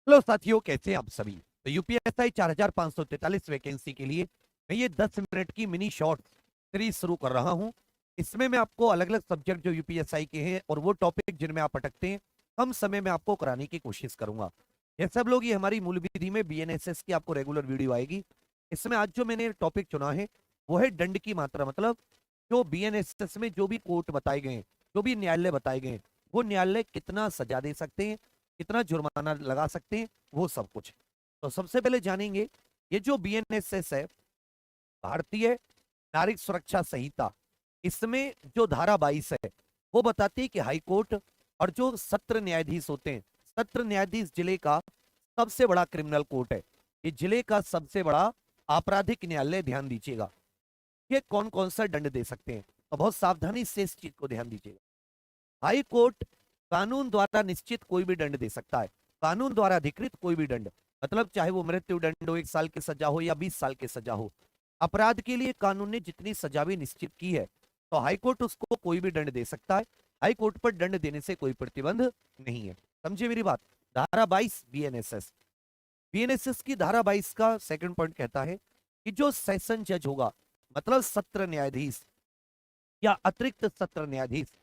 Hello साथियों, कैसे हैं आप सभी। तो यूपीएसआई 4543 वैकेंसी के लिए मैं ये 10 मिनट की मिनी शॉर्ट सीरीज शुरू कर रहा हूं। इसमें मैं आपको अलग अलग सब्जेक्ट जो यूपीएसआई के हैं और वो टॉपिक जिनमें आप अटकते हैं कम समय में आपको कराने की कोशिश करूंगा। ये सब लोग, ये हमारी मूल विधि में बीएनएसएस की आपको रेगुलर वीडियो आएगी। इसमें आज जो मैंने टॉपिक चुना है वो है दंड की मात्रा। मतलब जो बीएनएसएस में जो भी कोर्ट बताए गए हैं, जो भी न्यायालय बताए गए हैं, वो न्यायालय कितना सजा दे सकते हैं, कितना जुर्माना लगा सकते हैं, वो सब कुछ। तो सबसे पहले जानेंगे, ये जो बीएनएसएस है, भारतीय नागरिक सुरक्षा संहिता, इसमें जो धारा 22 है वो बताती है कि हाई कोर्ट और जो सत्र न्यायाधीश होते हैं, सत्र न्यायाधीश जिले का सबसे बड़ा क्रिमिनल कोर्ट है, ये जिले का सबसे बड़ा आपराधिक न्यायालय। ध्यान दीजिएगा, ये कौन कौन सा दंड दे सकते हैं, तो बहुत सावधानी से इस चीज को ध्यान दीजिएगा। हाई कोर्ट कानून द्वारा निश्चित कोई भी दंड दे सकता है, कानून द्वारा अधिकृत कोई भी दंड, मतलब चाहे वो मृत्यु दंड हो, 1 साल की सजा हो या 20 साल की सजा हो। अपराध के लिए कानून ने जितनी सजा भी निश्चित की है, तो हाईकोर्ट उसको कोई भी दंड दे सकता है। हाईकोर्ट पर दंड देने से कोई प्रतिबंध नहीं है। समझे मेरी बात। धारा 22 बीएनएसएस, बीएनएसएस की धारा 22 का सेकंड पॉइंट कहता है कि जो सेशन जज होगा, मतलब सत्र न्यायाधीश या अतिरिक्त सत्र न्यायाधीश,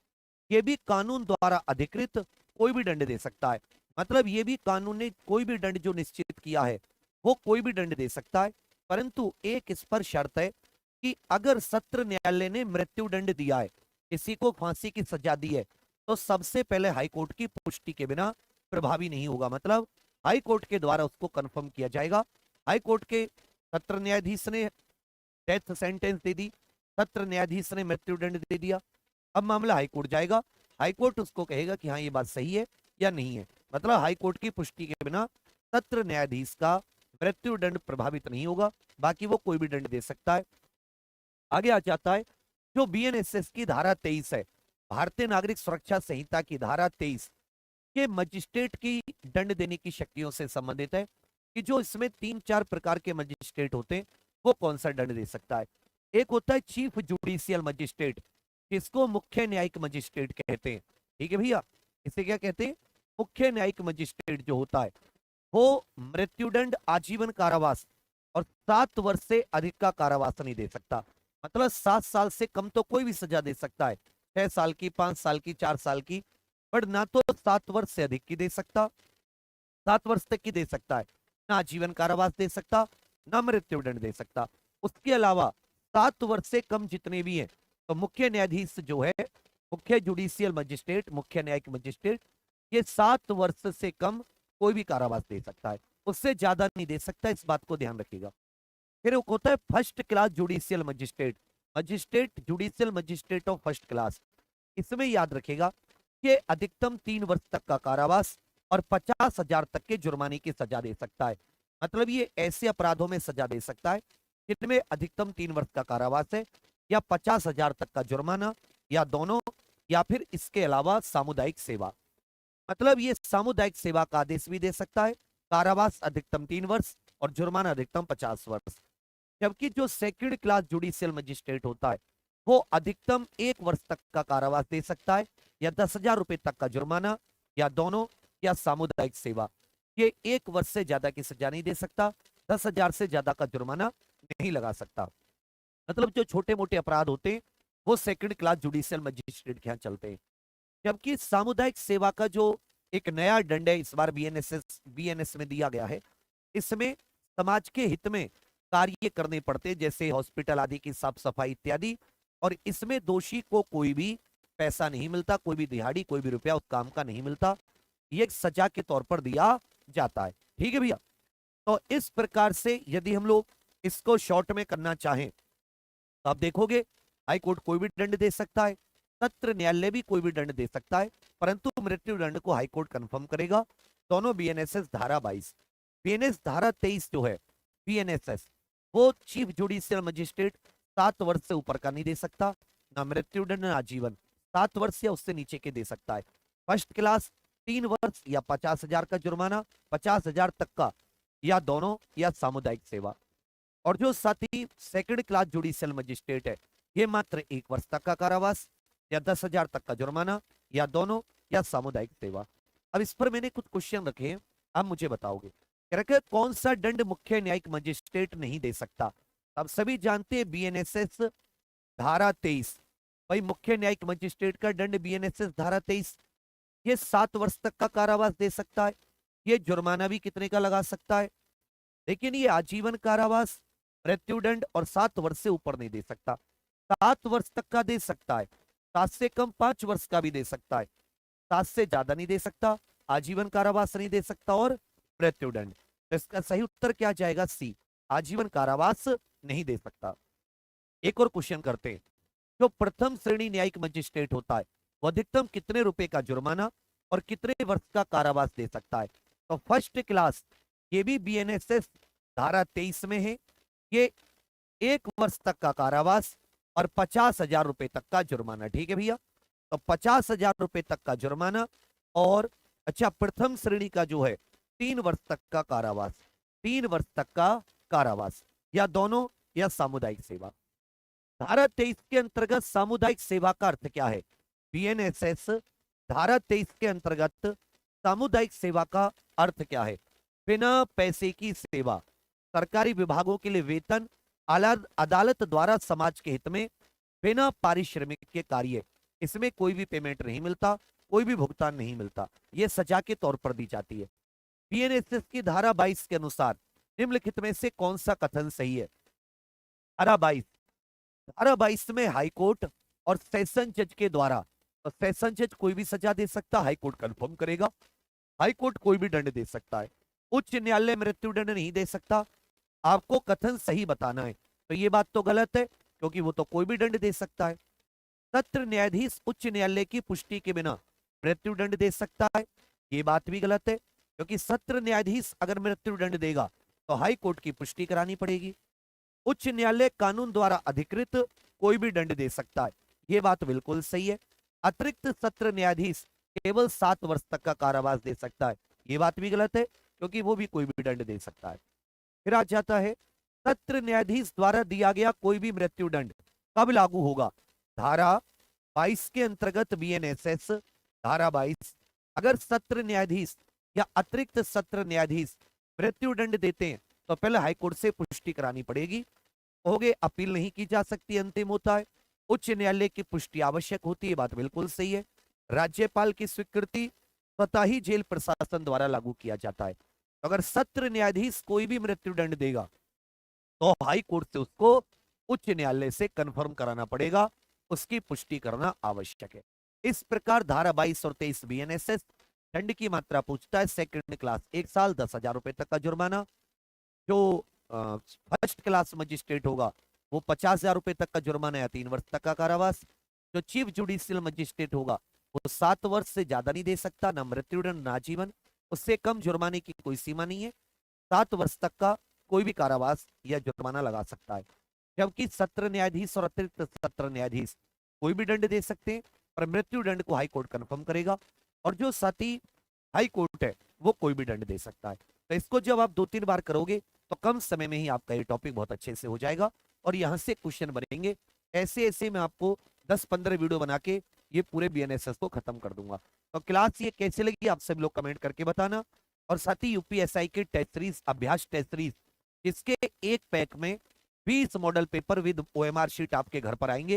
ये भी कानून द्वारा अधिकृत कोई भी दंड दे सकता है। मतलब ये भी कानून ने कोई भी दंड जो निश्चित किया है वो कोई भी दंड दे सकता है, परंतु एक इस पर शर्त है कि अगर सत्र न्यायालय ने मृत्यु दंड दिया है, किसी को फांसी की सजा दी है, तो सबसे पहले हाईकोर्ट की पुष्टि के बिना प्रभावी नहीं होगा। मतलब हाईकोर्ट के द्वारा उसको कंफर्म किया जाएगा। हाईकोर्ट के सत्र न्यायाधीश ने डेथ सेंटेंस दे दी, सत्र न्यायाधीश ने मृत्यु दंड दे दिया, अब मामला हाईकोर्ट जाएगा। हाईकोर्ट उसको कहेगा कि हाँ ये बात सही है या नहीं है। मतलब हाईकोर्ट की पुष्टि के बिना सत्र न्यायाधीश का मृत्यु दंड प्रभावित नहीं होगा, बाकी वो कोई भी दंड दे सकता है। आगे आ जाता है जो बीएनएसएस की धारा 23 है, भारतीय नागरिक सुरक्षा संहिता की धारा 23, ये मजिस्ट्रेट की दंड देने की शक्तियों से संबंधित है कि जो इसमें 3-4 प्रकार के मजिस्ट्रेट होते हैं, वो कौन सा दंड दे सकता है। एक होता है चीफ जुडिशियल मजिस्ट्रेट, जिसको मुख्य न्यायिक मजिस्ट्रेट कहते हैं। ठीक है भैया, इसे क्या कहते हैं, मुख्य न्यायिक मजिस्ट्रेट जो होता है वो मृत्युदंड, आजीवन कारावास और 7 वर्ष से अधिक का कारावास नहीं दे सकता। मतलब 7 साल से कम तो कोई भी सजा दे सकता है, 6 साल की, 5 साल की, 4 साल की, पर ना तो 7 वर्ष से अधिक की दे सकता, 7 वर्ष तक की दे सकता है, ना आजीवन कारावास दे सकता, ना मृत्युदंड दे सकता। उसके अलावा 7 वर्ष से कम जितने भी हैं, तो मुख्य न्यायाधीश जो है, मुख्य जुडिशियल मजिस्ट्रेट, मुख्य न्यायिक मजिस्ट्रेट, ये 7 वर्ष से कम कोई भी कारावास दे सकता है, उससे ज्यादा नहीं दे सकता। इस बात को ध्यान रखिएगा। फिर एक होता है first class judicial magistrate, magistrate judicial magistrate of first class. इसमें याद रखेगा कि अधिकतम 3 वर्ष तक का कारावास और 50,000 तक के जुर्माने की सजा दे सकता है। मतलब ये ऐसे अपराधों में सजा दे सकता है जिनमें अधिकतम 3 वर्ष का कारावास है या 50,000 तक का जुर्माना, या दोनों, या फिर इसके अलावा सामुदायिक सेवा। मतलब ये सामुदायिक सेवा का आदेश भी दे सकता है। कारावास अधिकतम 3 वर्ष और जुर्माना अधिकतम 50 वर्ष। जबकि जो सेकंड क्लास जुडिशियल मजिस्ट्रेट होता है वो अधिकतम 1 वर्ष तक का कारावास दे सकता है, या 10,000 रुपए तक का जुर्माना, या दोनों, या सामुदायिक सेवा। ये 1 वर्ष से ज्यादा की सजा नहीं दे सकता, 10,000 से ज्यादा का जुर्माना नहीं लगा सकता। मतलब जो छोटे मोटे अपराध होते हैं वो सेकंड क्लास जुडिशियल मजिस्ट्रेट के यहाँ चलते हैं। जबकि सामुदायिक सेवा का जो एक नया दंड है, इस बार बीएनएस में दिया गया है, इसमें समाज के हित में कार्य करने पड़ते हैं, जैसे हॉस्पिटल आदि की साफ सफाई इत्यादि, और इसमें दोषी को कोई भी पैसा नहीं मिलता, कोई भी दिहाड़ी, कोई भी रुपया उस काम का नहीं मिलता, ये एक सजा के तौर पर दिया जाता है। ठीक है भैया। तो इस प्रकार से यदि हम लोग इसको शॉर्ट में करना चाहें तो आप देखोगे हाई कोर्ट कोई भी दंड दे सकता है, सत्र न्यायालय भी कोई भी दंड दे सकता है, परंतु मृत्यु दंड को हाई कोर्ट कंफर्म करेगा। दोनों बीएनएसएस धारा 22, बीएनएस धारा 23 जो है बीएनएसएस, वो चीफ जुडिशियल मजिस्ट्रेट 7 वर्ष से ऊपर का नहीं दे सकता, ना मृत्युदंड ना आजीवन, 7 वर्ष या उससे नीचे के दे सकता है। फर्स्ट क्लास 3 वर्ष या 50,000 का जुर्माना, 50,000 तक का, या दोनों, या सामुदायिक सेवा। और जो साथी सेकंड क्लास जुडिशियल मजिस्ट्रेट है, ये मात्र 1 वर्ष तक का कारावास या 10,000 तक का जुर्माना, या दोनों, या सामुदायिक सेवा। अब इस पर मैंने कुछ क्वेश्चन रखे हैं, अब मुझे बताओगे, कह रखा है कौन सा दंड मुख्य न्यायिक मजिस्ट्रेट नहीं दे सकता। अब सभी जानते हैं बीएनएसएस धारा 23। भाई मुख्य न्यायिक मजिस्ट्रेट का दंड बीएनएसएस धारा 23, ये 7 वर्ष तक का कारावास दे सकता है। ये जुर्माना भी कितने का लगा सकता है, लेकिन ये आजीवन कारावास, मृत्युदंड और 7 वर्ष से ऊपर नहीं दे सकता। 7 वर्ष तक का दे सकता है, 7 से कम 5 वर्ष का भी दे सकता है, 7 से ज्यादा नहीं दे सकता, आजीवन कारावास नहीं दे सकता और मृत्युदंड। तो इसका सही उत्तर क्या जाएगा, सी, आजीवन कारावास नहीं दे सकता। एक और क्वेश्चन करते हैं, जो प्रथम श्रेणी न्यायिक मजिस्ट्रेट होता है वो अधिकतम कितने रुपए का जुर्माना और कितने वर्ष का कारावास दे सकता है। तो फर्स्ट क्लास, ये भी बीएनएसएस धारा 23 में है, ये 1 वर्ष तक का कारावास और 50,000 रुपए तक का जुर्माना। ठीक है भैया, तो 50,000 रुपए तक का जुर्माना और अच्छा प्रथम श्रेणी का जो है 3 वर्ष तक का कारावास, 3 वर्ष तक का कारावास, या दोनों या सामुदायिक सेवा। धारा 23 के अंतर्गत सामुदायिक सेवा का अर्थ क्या है, बीएनएसएस धारा 23 के अंतर्गत सामुदायिक सेवा का अर्थ क्या है, बिना पैसे की सेवा, सरकारी विभागों के लिए वेतन, अदालत द्वारा समाज के हित में बिना पारिश्रमिक के कार्य, इसमें कोई भी पेमेंट नहीं मिलता, कोई भी भुगतान नहीं मिलता, यह सजा के तौर पर दी जाती है। बीएनएसएस की धारा 22 के अनुसार निम्नलिखित में से कौन सा कथन सही है। धारा 22 में हाईकोर्ट और सेशन जज के द्वारा, तो सेशन जज कोई भी सजा दे सकता, हाईकोर्ट कंफर्म करेगा, हाईकोर्ट कोई भी दंड दे सकता है, उच्च न्यायालय मृत्युदंड नहीं दे सकता। आपको कथन सही बताना है, तो ये बात तो गलत है क्योंकि वो तो कोई भी दंड दे सकता है। सत्र न्यायाधीश उच्च न्यायालय की पुष्टि के बिना मृत्युदंड दे सकता है, ये बात भी गलत है क्योंकि सत्र न्यायाधीश अगर मृत्युदंड देगा तो हाई कोर्ट की पुष्टि करानी पड़ेगी। उच्च न्यायालय कानून द्वारा अधिकृत कोई भी दंड दे सकता है, ये बात बिल्कुल सही है। अतिरिक्त सत्र न्यायाधीश केवल 7 वर्ष तक का कारावास दे सकता है, ये बात भी गलत है क्योंकि वो भी कोई भी दंड दे सकता है। फिर आ जाता है सत्र न्यायाधीश द्वारा दिया गया कोई भी मृत्युदंड कब लागू होगा। धारा 22 के अंतर्गत बीएनएसएस धारा 22, अगर सत्र न्यायाधीश या अतिरिक्त सत्र न्यायाधीश मृत्युदंड देते हैं तो पहले हाईकोर्ट से पुष्टि करानी पड़ेगी, हो गए अपील नहीं की जा सकती, अंतिम होता है। उच्च न्यायालय की पुष्टि आवश्यक होती है, बात बिल्कुल सही है। राज्यपाल की स्वीकृति स्वतः ही जेल प्रशासन द्वारा लागू किया जाता है। तो अगर सत्र न्यायाधीश कोई भी मृत्युदंड देगा तो हाई कोर्ट से उसको उच्च न्यायालय से कंफर्म कराना पड़ेगा, उसकी पुष्टि करना आवश्यक है। इस प्रकार धारा 22 और 23 बीएनएसएस दंड की मात्रा पूछता है। सेकंड क्लास 1 साल 10,000 रुपए तक का जुर्माना, जो फर्स्ट क्लास मजिस्ट्रेट होगा वो 50,000 रुपए तक का जुर्माना या 3 वर्ष तक का कारावास, जो चीफ जुडिशियल मजिस्ट्रेट होगा वो 7 वर्ष से ज्यादा नहीं दे सकता, ना मृत्युदंड ना आजीवन, उससे कम जुर्माने की कोई सीमा नहीं है, 7 वर्ष तक का कोई भी कारावास या जुर्माना लगा सकता है। जबकि सत्र न्यायाधीश और अतिरिक्त सत्र न्यायाधीश कोई भी दंड दे सकते हैं, पर मृत्युदंड को हाईकोर्ट कंफर्म करेगा, और जो साथी हाई कोर्ट है वो कोई भी दंड दे सकता है। तो इसको जब आप 2-3 बार करोगे तो कम समय में ही आपका ये टॉपिक बहुत अच्छे से हो जाएगा और यहाँ से क्वेश्चन बनेंगे। ऐसे ऐसे मैं आपको 10-15 वीडियो बना के ये पूरे बीएनएसएस को खत्म कर दूंगा। तो क्लास ये कैसे लगी आप सब लोग कमेंट करके बताना। और साथ ही यूपीएसआई के टेस्ट सीरीज, अभ्यास टेस्ट सीरीज, इसके एक पैक में 20 model paper with OMR sheet आपके घर पर आएंगे।